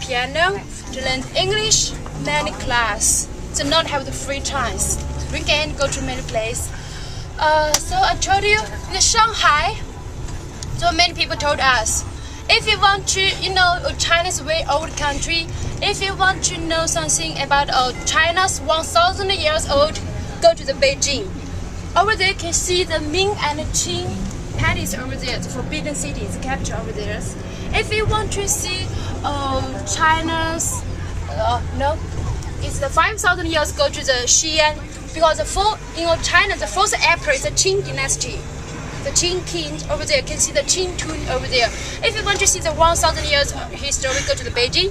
piano, to learn English, many class. So not have the free times. Weekend go to many places. So I told you in Shanghai. So many people told us, if you want to, China's very old country. If you want to know something about China's 1,000 years old, go to the Beijing. Over there you can see the Ming and Qing palace over there, the Forbidden City, the capital over there. If you want to see China's, it's the 5,000 years, go to the Xi'an, because China, the first emperor is the Qing dynasty. The Qing king over there, you can see the Qing tomb over there. If you want to see the 1,000 years history, go to the Beijing.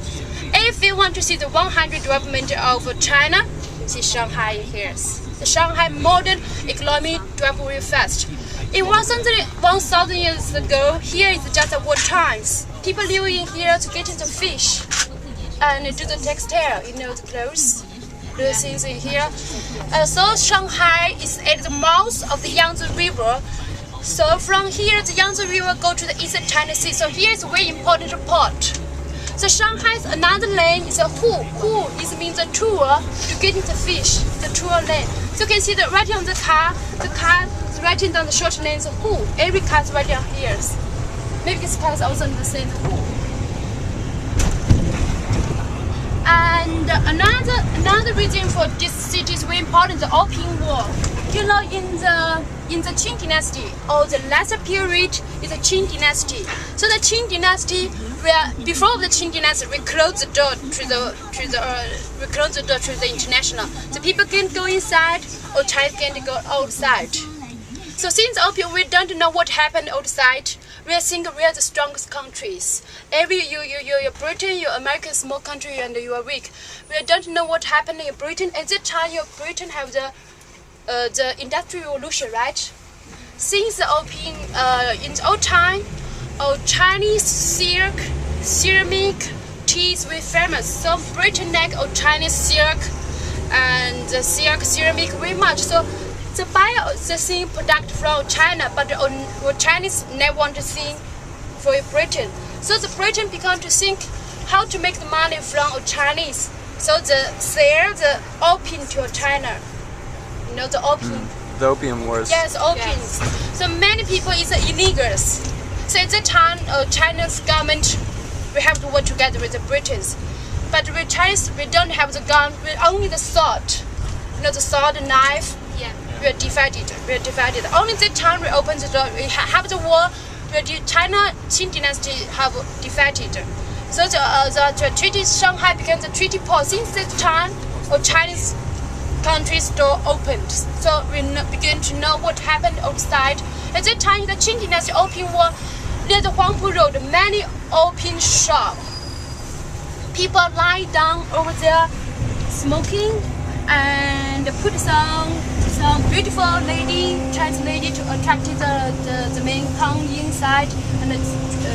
If you want to see the 100 development of China, see Shanghai here. The Shanghai modern economy developed very fast. In 1,000 years ago, here is just the war times. People living here to get the fish and do the textile, the clothes, the things in here. So Shanghai is at the mouth of the Yangtze River. So from here, the Yangtze River go to the eastern China Sea. So here is a very important port. So Shanghai's another name is a hu. Hu means a tour to get the fish, the tour lane. So you can see that right on the car is writing down the short name is hu. Every car is right down here. Maybe this car is also the same hu. And another reason for this city is very important, the Opium War. In the Qing dynasty, or the latter period is the Qing dynasty. So the Qing dynasty, before the Qing dynasty, we closed the door to the international. The people can go inside, or Chinese can go outside. So since opium, we don't know what happened outside. We think we are the strongest countries. You're Britain, you're American, small country, and you are weak. We don't know what happened in Britain. At that time, Britain have the Industrial Revolution, right? Since the opium, in the old time, Chinese silk, ceramic, teas were famous. So Britain like Chinese silk and the silk, ceramic very much. So they buy the same product from China, but Chinese never want to think for Britain. So the Britain began to think how to make the money from Chinese. So they sell the opium to China. The opium. The opium wars. Yes, opiums. Yes. So many people is illegals. So at that time, China's government, we have to work together with the Britons. But with Chinese, we don't have the gun, we only the sword. The sword, the knife. Yeah. We are divided. Only that time we open the door. We have the war. China Qing dynasty have divided. So the treaty Shanghai became the treaty port. Since that time, Chinese country's door opened. So we begin to know what happened outside. At that time, the Qing dynasty opium war, near the Huangpu Road, many opium shops. People lie down over there smoking and put some beautiful lady, Chinese lady, to attract the main come inside and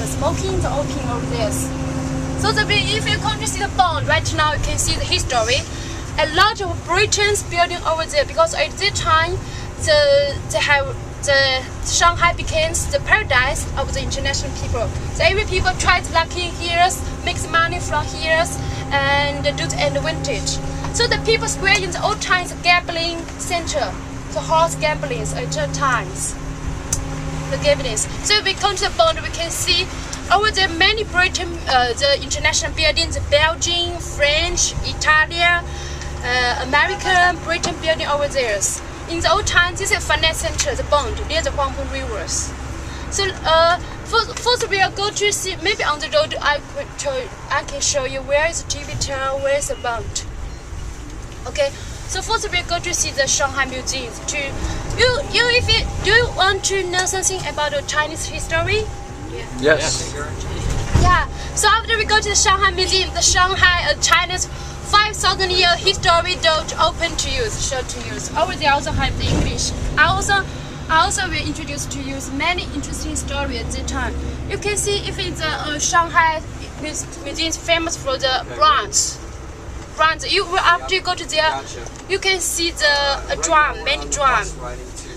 smoking the opium over there. So if you come to see the bond, right now you can see the history. A lot of Britons building over there, because at that time the Shanghai became the paradise of the international people. So every people tried lucky here, makes money from here, and do the advantage. So the people square in the old times gambling center, the horse gambling at the times, the gambling. So we come to the bond, we can see over there many Britain, the international buildings, Belgium, French, Italian, American, Britain building over there. In the old times, this is finance center, the bond near the Huangpu rivers. So first we are going to see, maybe on the road I can show you where is the TV tower, where is the bond. Okay, so first we are going to see the Shanghai Museum. Do you want to know something about the Chinese history? Yeah. Yes. Yeah. So after we go to the Shanghai Museum, the Shanghai China's 5,000 year history door open to you, show to you. Over there also have the English. I also will introduce to you many interesting stories at the time. You can see if it's Shanghai Museum is famous for the bronze. After you go to there, you can see the drum, many drum.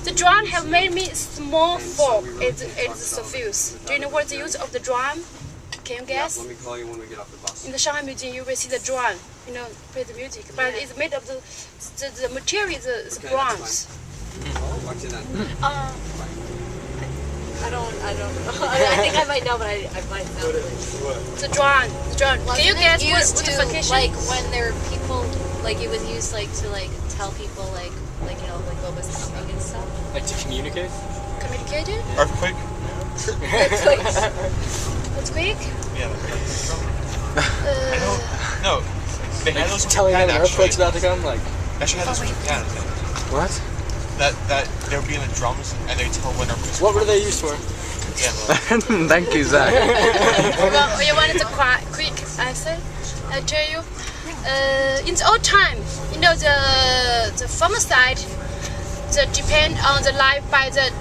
The drum have many small fork as the surface. Do you know what the use of the drum? Can you guess? Let me call you when we get off the bus. In the Shanghai Museum, you will see the drum, play the music. But it's made of the material is Okay, bronze. Watch it then. I don't know. I think I might know, but I might know. The drum. Can you guess what used the to, vacation? like when there were people, like it was used like to like tell people like what was coming and stuff. Like to communicate? Communicated? Earthquake? Earthquake? Yeah. I know. No. They had those in Telling Japan, them an earthquake's about to come? Like, They actually had those in Japan, I think. What? That they would be in the drums and they tell when earthquakes what were they used for? Yeah, Thank you, Zach. Well, you wanted a quick answer? I tell you. In the old time, the farmer side, they depend on the life by the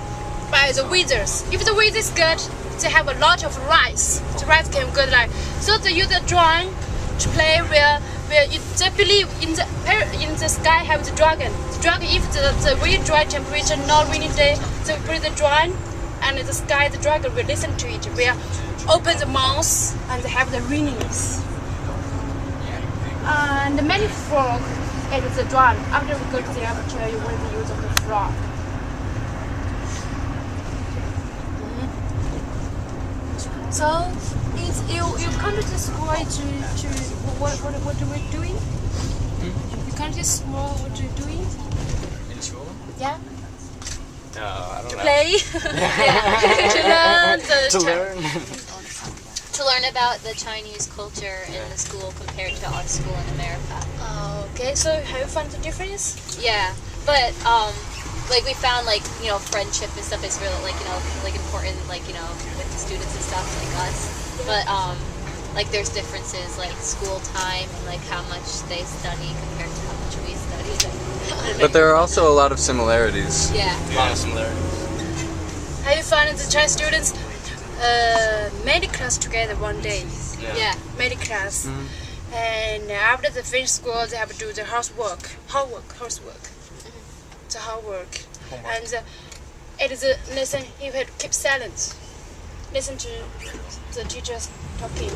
weathers. If the weather is good, they have a lot of rice. The rice can good life. So they use the drum to play where they believe in the sky have the dragon. The dragon, if the very dry temperature, not rainy day, they put the drum and the sky, the dragon will listen to it. Will open the mouth and have the rainings. And many frog ate the drum. After we go to there, I will tell you what the use of the frog. So, you come to the school to what are we doing? You come to school, what are you doing? In school? Yeah. I don't To know. play. To learn. To learn about the Chinese culture in the school compared to our school in America. Okay, so have you found the difference? Yeah, but like we found friendship and stuff is really like important with the students and stuff like us. But like there's differences like school time and like how much they study compared to how much we study. But there are also a lot of similarities. Yeah. A lot of similarities. Have you found the Chinese students made class together one day? Yeah. Made class. And after they finish school, they have to do the housework. The homework. And it is a lesson you have to keep silent. Listen to the teachers talking.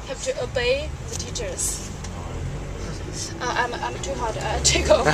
Have to obey the teachers. I'm too hot. Take off.